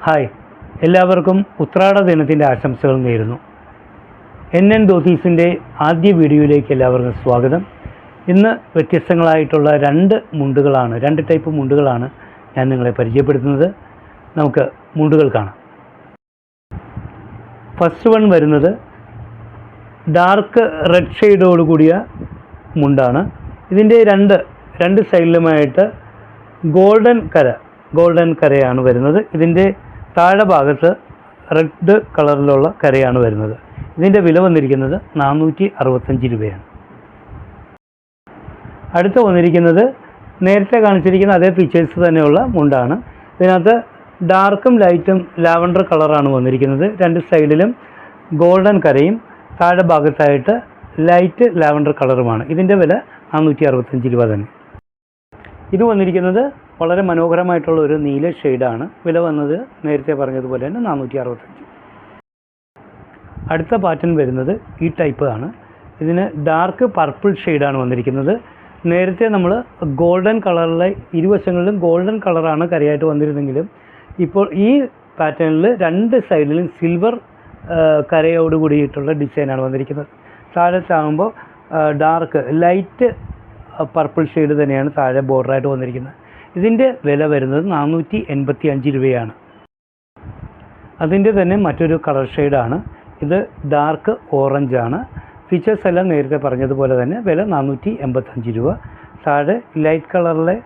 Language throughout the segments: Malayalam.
ഹായ്, എല്ലാവർക്കും ഉത്രാട ദിനത്തിൻ്റെ ആശംസകൾ നേരുന്നു. NN ധോത്തീസിൻ്റെ ആദ്യ വീഡിയോയിലേക്ക് എല്ലാവർക്കും സ്വാഗതം. ഇന്ന് വ്യത്യസ്തങ്ങളായിട്ടുള്ള രണ്ട് ടൈപ്പ് മുണ്ടുകളാണ് ഞാൻ നിങ്ങളെ പരിചയപ്പെടുത്തുന്നത്. നമുക്ക് മുണ്ടുകൾ കാണാം. ഫസ്റ്റ് വൺ വരുന്നത് ഡാർക്ക് റെഡ് ഷെയ്ഡോട് കൂടിയ മുണ്ടാണ്. ഇതിൻ്റെ രണ്ട് സൈഡിലുമായിട്ട് ഗോൾഡൻ കരയാണ് വരുന്നത്. ഇതിൻ്റെ താഴെ ഭാഗത്ത് റെഡ് കളറിലുള്ള കരയാണ് വരുന്നത്. ഇതിൻ്റെ വില വന്നിരിക്കുന്നത് 465 രൂപയാണ്. അടുത്ത വന്നിരിക്കുന്നത് നേരത്തെ കാണിച്ചിരിക്കുന്ന അതേ ഫീച്ചേഴ്സ് തന്നെയുള്ള മുണ്ടാണ്. ഇതിനകത്ത് ഡാർക്കും ലൈറ്റും ലാവൻഡർ കളറാണ് വന്നിരിക്കുന്നത്. രണ്ട് സൈഡിലും ഗോൾഡൻ കരയും താഴെ ഭാഗത്തായിട്ട് ലൈറ്റ് ലാവൻഡർ കളറുമാണ്. ഇതിൻ്റെ വില 465 രൂപ തന്നെ. ഇത് വന്നിരിക്കുന്നത് വളരെ മനോഹരമായിട്ടുള്ള ഒരു നീല ഷെയ്ഡാണ്. വില വന്നത് നേരത്തെ പറഞ്ഞതുപോലെ തന്നെ 465. അടുത്ത പാറ്റേൺ വരുന്നത് ഈ ടൈപ്പ് ആണ്. ഇതിന് ഡാർക്ക് പർപ്പിൾ ഷെയ്ഡാണ് വന്നിരിക്കുന്നത്. നേരത്തെ നമ്മൾ ഗോൾഡൻ കളറിലെ ഇരുവശങ്ങളിലും ഗോൾഡൻ കളറാണ് കരയായിട്ട് വന്നിരുന്നെങ്കിലും ഇപ്പോൾ ഈ പാറ്റേണിൽ രണ്ട് സൈഡിലും സിൽവർ കരയോട് കൂടിയിട്ടുള്ള ഡിസൈനാണ് വന്നിരിക്കുന്നത്. താഴത്താകുമ്പോൾ ഡാർക്ക് ലൈറ്റ് പർപ്പിൾ ഷെയ്ഡ് തന്നെയാണ് താഴെ ബോർഡറായിട്ട് വന്നിരിക്കുന്നത്. ഇതിൻ്റെ വില വരുന്നത് 485 രൂപയാണ്. അതിൻ്റെ തന്നെ മറ്റൊരു കളർ ഷെയ്ഡാണ്. ഇത് ഡാർക്ക് ഓറഞ്ചാണ്. ഫീച്ചേഴ്സ് എല്ലാം നേരത്തെ പറഞ്ഞതുപോലെ തന്നെ വില 485 രൂപ. താഴെ ലൈറ്റ് കളറിലെ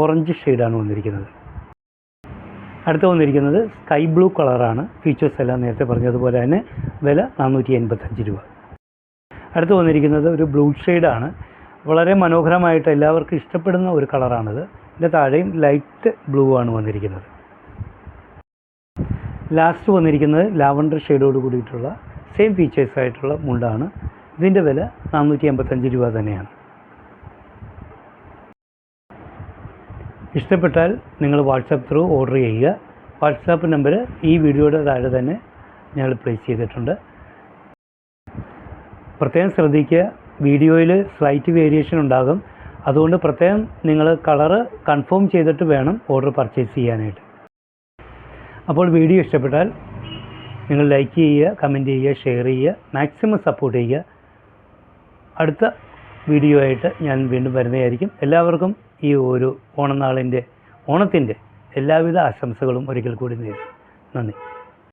ഓറഞ്ച് ഷെയ്ഡാണ് വന്നിരിക്കുന്നത്. അടുത്ത് വന്നിരിക്കുന്നത് സ്കൈ ബ്ലൂ കളറാണ്. ഫീച്ചേഴ്സ് എല്ലാം നേരത്തെ പറഞ്ഞതുപോലെ തന്നെ വില 485 രൂപ. അടുത്ത് വന്നിരിക്കുന്നത് ഒരു ബ്ലൂ ഷെയ്ഡാണ്. വളരെ മനോഹരമായിട്ട് എല്ലാവർക്കും ഇഷ്ടപ്പെടുന്ന ഒരു കളറാണിത്. ഇതിൻ്റെ താഴെയും ലൈറ്റ് ബ്ലൂ ആണ് വന്നിരിക്കുന്നത്. ലാസ്റ്റ് വന്നിരിക്കുന്നത് ലാവൻഡർ ഷെയ്ഡോട് കൂടിയിട്ടുള്ള സെയിം ഫീച്ചേഴ്സ് ആയിട്ടുള്ള മുണ്ടാണ്. ഇതിൻ്റെ വില 485 രൂപ തന്നെയാണ്. ഇഷ്ടപ്പെട്ടാൽ നിങ്ങൾ വാട്സാപ്പ് ത്രൂ ഓർഡർ ചെയ്യുക. വാട്സാപ്പ് നമ്പർ ഈ വീഡിയോയുടെ താഴെ തന്നെ ഞങ്ങൾ പ്ലേസ് ചെയ്തിട്ടുണ്ട്. പ്രത്യേകം ശ്രദ്ധിക്കുക, വീഡിയോയിൽ സ്ലൈറ്റ് വേരിയേഷൻ ഉണ്ടാകും. അതുകൊണ്ട് പ്രത്യേകം നിങ്ങൾ കളറ് കൺഫേം ചെയ്തിട്ട് വേണം ഓർഡർ പർച്ചേസ് ചെയ്യാനായിട്ട്. അപ്പോൾ വീഡിയോ ഇഷ്ടപ്പെട്ടാൽ നിങ്ങൾ ലൈക്ക് ചെയ്യുക, കമൻറ്റ് ചെയ്യുക, ഷെയർ ചെയ്യുക, മാക്സിമം സപ്പോർട്ട് ചെയ്യുക. അടുത്ത വീഡിയോ ആയിട്ട് ഞാൻ വീണ്ടും വരുന്നതായിരിക്കും. എല്ലാവർക്കും ഈ ഒരു ഓണത്തിൻ്റെ എല്ലാവിധ ആശംസകളും ഒരിക്കൽ കൂടി നേരുന്നു. നന്ദി.